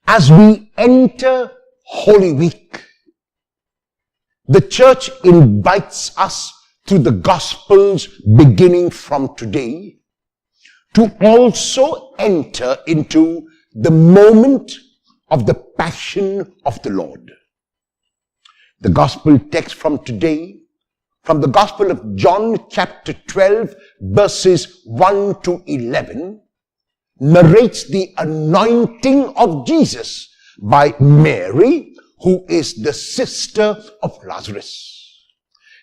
As we enter Holy Week, the church invites us through the Gospels beginning from today to also enter into the moment of the Passion of the Lord. The Gospel text from today, from the Gospel of John chapter 12 verses 1 to 11, narrates the anointing of Jesus by Mary, who is the sister of Lazarus.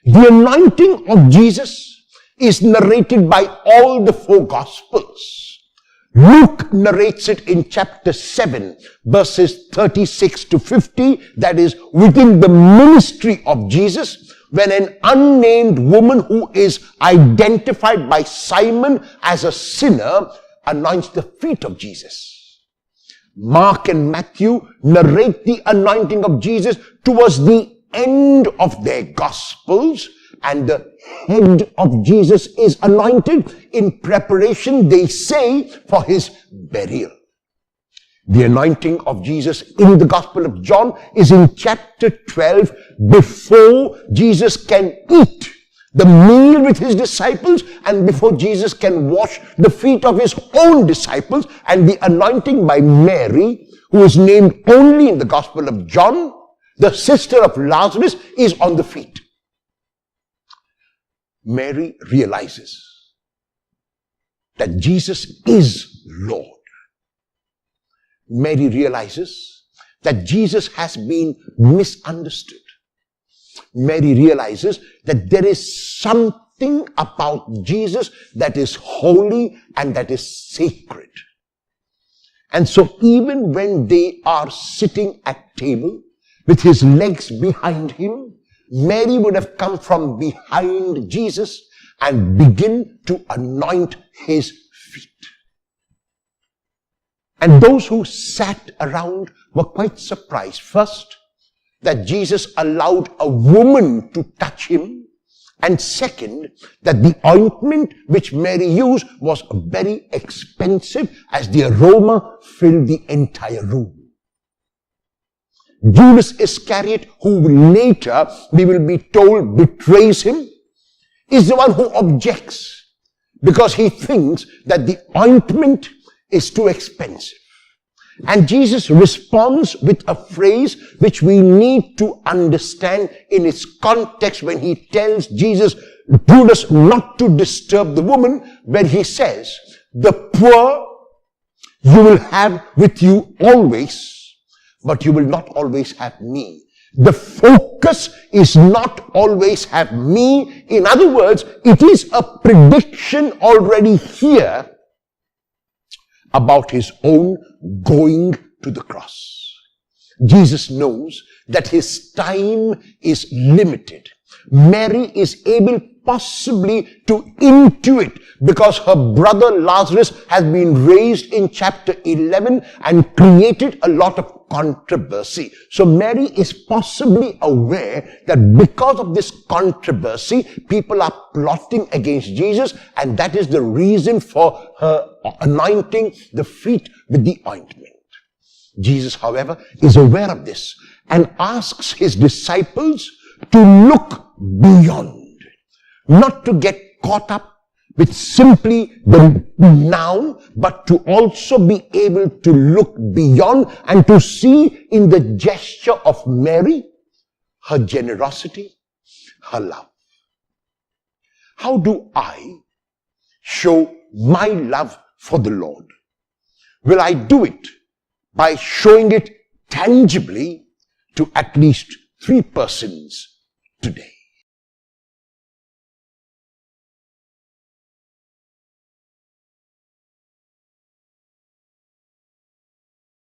The anointing of Jesus is narrated by all the four Gospels. Luke narrates it in chapter 7, verses 36 to 50, that is within the ministry of Jesus, when an unnamed woman who is identified by Simon as a sinner anoints the feet of Jesus. Mark and Matthew narrate the anointing of Jesus towards the end of their Gospels, and the head of Jesus is anointed in preparation, they say, for his burial. The anointing of Jesus in the Gospel of John is in chapter 12, before Jesus can eat the meal with his disciples and before Jesus can wash the feet of his own disciples. And the anointing by Mary, who is named only in the Gospel of John, the sister of Lazarus, is on the feet. Mary realizes that Jesus is Lord. Mary realizes that Jesus has been misunderstood. Mary realizes that there is something about Jesus that is holy and that is sacred. And so even when they are sitting at table with his legs behind him, Mary would have come from behind Jesus and begin to anoint his feet. And those who sat around were quite surprised. First, that Jesus allowed a woman to touch him. And second, that the ointment which Mary used was very expensive, as the aroma filled the entire room. Judas Iscariot, who later, we will be told, betrays him, is the one who objects because he thinks that the ointment is too expensive. And Jesus responds with a phrase which we need to understand in its context when he tells Judas not to disturb the woman, when he says, "The poor you will have with you always, but you will not always have me." The focus is not always have me. In other words, it is a prediction already here about his own going to the cross. Jesus knows that his time is limited. Mary is able possibly to intuit, because her brother Lazarus has been raised in chapter 11 and created a lot of controversy. So Mary is possibly aware that because of this controversy, people are plotting against Jesus, and that is the reason for her anointing the feet with the ointment. Jesus, however, is aware of this and asks his disciples to look beyond. Not to get caught up with simply the noun, but to also be able to look beyond and to see in the gesture of Mary her generosity, her love. How do I show my love for the Lord? Will I do it by showing it tangibly to at least 3 persons today?